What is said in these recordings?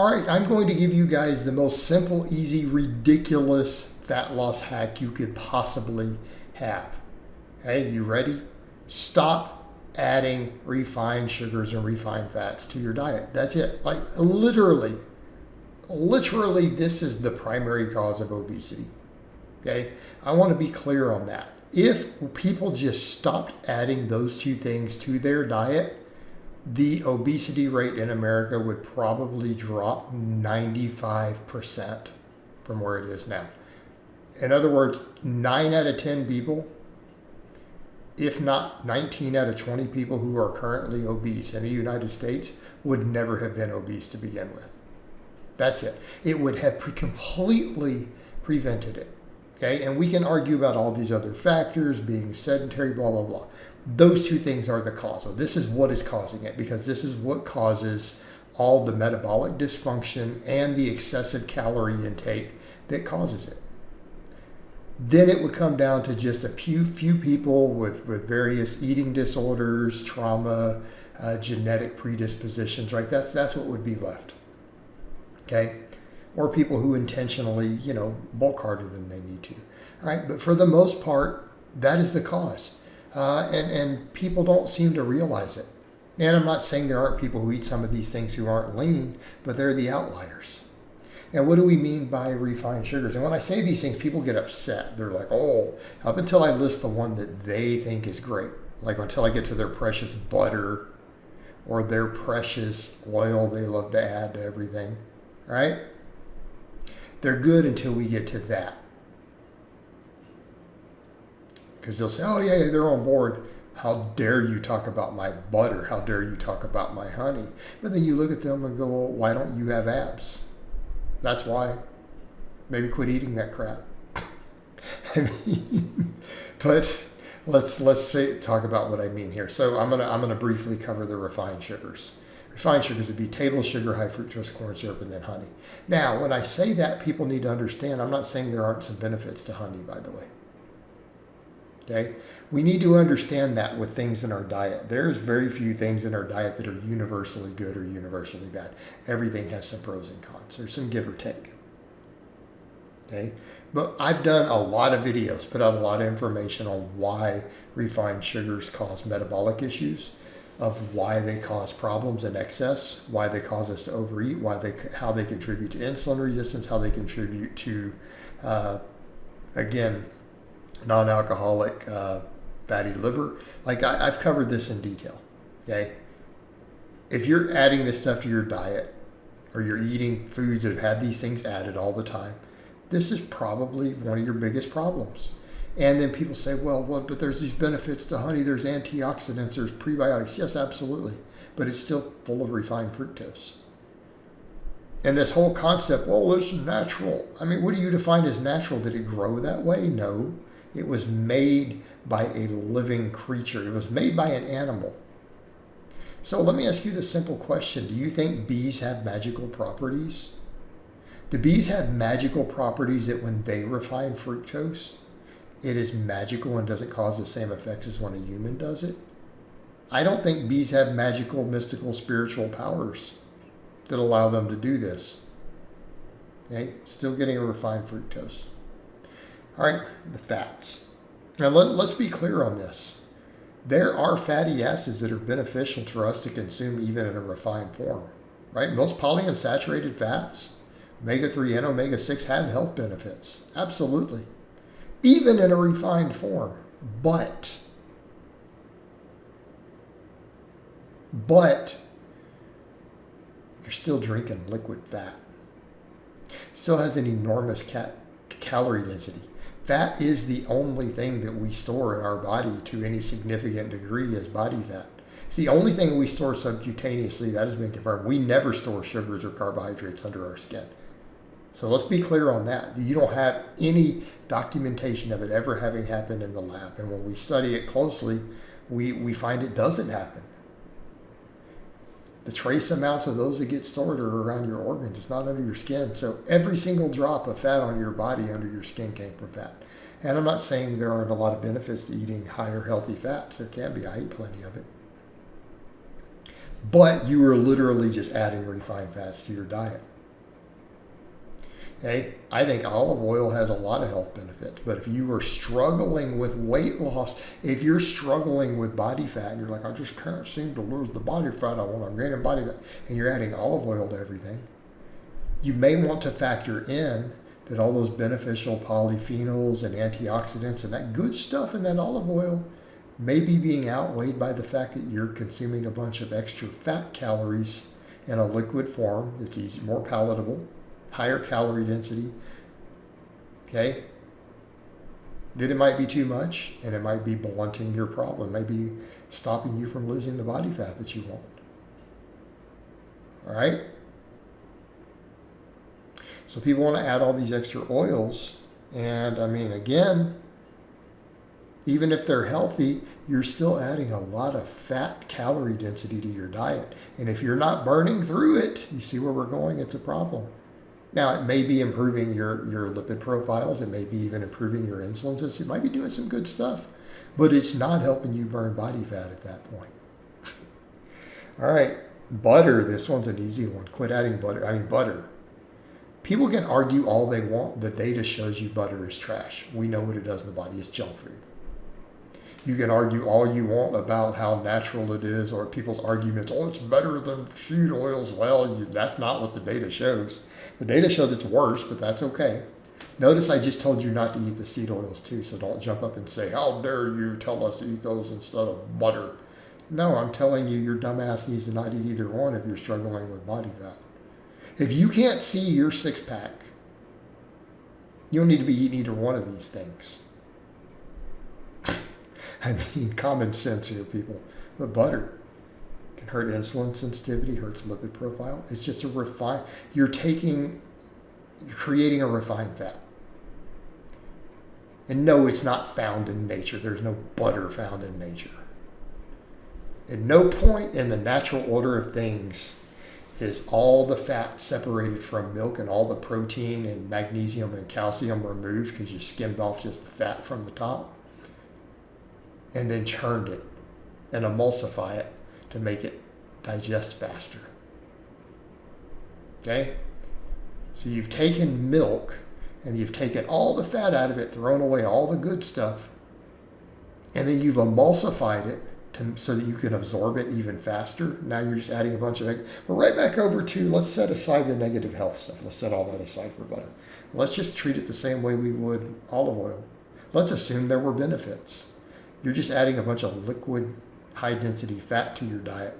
All right, I'm going to give you guys the most simple, easy, ridiculous fat loss hack you could possibly have. Hey, you ready? Stop adding refined sugars and refined fats to your diet. That's it. Like literally, this is the primary cause of obesity. Okay? I want to be clear on that. If people just stopped adding those two things to their diet, the obesity rate in America would probably drop 95% from where it is now. In other words, 9 out of 10 people, if not 19 out of 20 people who are currently obese in the United States would never have been obese to begin with. That's it. It would have completely prevented it. Okay, and we can argue about all these other factors, being sedentary, blah, blah, blah. Those two things are the cause. So this is what is causing it, because this is what causes all the metabolic dysfunction and the excessive calorie intake that causes it. Then it would come down to just a few people with various eating disorders, trauma, genetic predispositions, right? That's what would be left. Okay? Or people who intentionally, bulk harder than they need to. All right, but for the most part, that is the cause. And people don't seem to realize it. And I'm not saying there aren't people who eat some of these things who aren't lean, but they're the outliers. And what do we mean by refined sugars? And when I say these things, people get upset. They're like, oh, up until I list the one that they think is great, like until I get to their precious butter or their precious oil they love to add to everything, right? They're good until we get to that. Because they'll say, oh, yeah, they're on board. How dare you talk about my butter? How dare you talk about my honey? But then you look at them and go, well, why don't you have abs? That's why. Maybe quit eating that crap. But let's talk about what I mean here. So I'm gonna briefly cover the refined sugars. Refined sugars would be table sugar, high fructose corn syrup, and then honey. Now, when I say that, people need to understand, I'm not saying there aren't some benefits to honey, by the way. Okay? We need to understand that with things in our diet. There's very few things in our diet that are universally good or universally bad. Everything has some pros and cons. There's some give or take. Okay? But I've done a lot of videos, put out a lot of information on why refined sugars cause metabolic issues, of why they cause problems in excess, why they cause us to overeat, how they contribute to insulin resistance, how they contribute to, non-alcoholic fatty liver. Like I've covered this in detail, okay? If you're adding this stuff to your diet, or you're eating foods that have had these things added all the time, this is probably one of your biggest problems. And then people say, well, but there's these benefits to honey. There's antioxidants, there's prebiotics. Yes, absolutely. But it's still full of refined fructose. And this whole concept, well, it's natural. I mean, what do you define as natural? Did it grow that way? No. It was made by a living creature. It was made by an animal. So let me ask you this simple question. Do you think bees have magical properties? Do bees have magical properties that when they refine fructose, it is magical and doesn't cause the same effects as when a human does it? I don't think bees have magical, mystical, spiritual powers that allow them to do this. Okay, still getting a refined fructose. All right, the fats. Now let's be clear on this. There are fatty acids that are beneficial for us to consume even in a refined form, right? Most polyunsaturated fats, omega-3 and omega-6, have health benefits. Absolutely. Even in a refined form. But you're still drinking liquid fat. It still has an enormous calorie density. Fat is the only thing that we store in our body to any significant degree as body fat. It's the only thing we store subcutaneously. That has been confirmed. We never store sugars or carbohydrates under our skin. So let's be clear on that. You don't have any documentation of it ever having happened in the lab. And when we study it closely, we find it doesn't happen. The trace amounts of those that get stored are around your organs. It's not under your skin. So every single drop of fat on your body under your skin came from fat. And I'm not saying there aren't a lot of benefits to eating higher healthy fats. There can be. I eat plenty of it. but you are literally just adding refined fats to your diet. Okay, I think olive oil has a lot of health benefits, but if you are struggling with weight loss, if you're struggling with body fat, and you're like, I just can't seem to lose the body fat I want, I'm gaining body fat, and you're adding olive oil to everything, you may want to factor in that all those beneficial polyphenols and antioxidants and that good stuff in that olive oil may be being outweighed by the fact that you're consuming a bunch of extra fat calories in a liquid form that's easy, more palatable, higher calorie density, okay? Then it might be too much, and it might be blunting your problem. It might be stopping you from losing the body fat that you want. All right? So people want to add all these extra oils, and I mean, again, even if they're healthy, you're still adding a lot of fat calorie density to your diet. And if you're not burning through it, you see where we're going, it's a problem. Now, it may be improving your lipid profiles. It may be even improving your insulin system. It might be doing some good stuff, but it's not helping you burn body fat at that point. All right, butter. This one's an easy one. Quit adding butter. Butter. People can argue all they want. The data shows you butter is trash. We know what it does in the body. It's junk food. You can argue all you want about how natural it is, or people's arguments, oh, it's better than seed oils. Well, that's not what the data shows. The data shows it's worse, but that's okay. Notice I just told you not to eat the seed oils too, so don't jump up and say, how dare you tell us to eat those instead of butter. No, I'm telling you, your dumbass needs to not eat either one if you're struggling with body fat. If you can't see your six-pack, you don't need to be eating either one of these things. I mean, common sense here, people. But butter can hurt insulin sensitivity, hurts lipid profile. It's just you're creating a refined fat. And no, it's not found in nature. There's no butter found in nature. At no point in the natural order of things is all the fat separated from milk and all the protein and magnesium and calcium removed because you skimmed off just the fat from the top and then churned it and emulsify it to make it digest faster. Okay? So you've taken milk and you've taken all the fat out of it, thrown away all the good stuff, and then you've emulsified it so that you can absorb it even faster. Now you're just adding a bunch of egg. We're right back over to, let's set aside the negative health stuff. Let's set all that aside for butter. Let's just treat it the same way we would olive oil. Let's assume there were benefits. You're just adding a bunch of liquid, high-density fat to your diet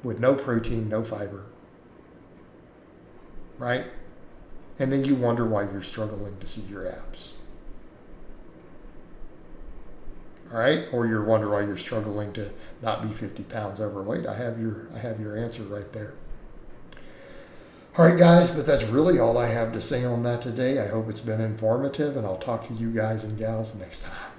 with no protein, no fiber, right? And then you wonder why you're struggling to see your abs. All right? Or you wonder why you're struggling to not be 50 pounds overweight. I have your answer right there. All right, guys, but that's really all I have to say on that today. I hope it's been informative, and I'll talk to you guys and gals next time.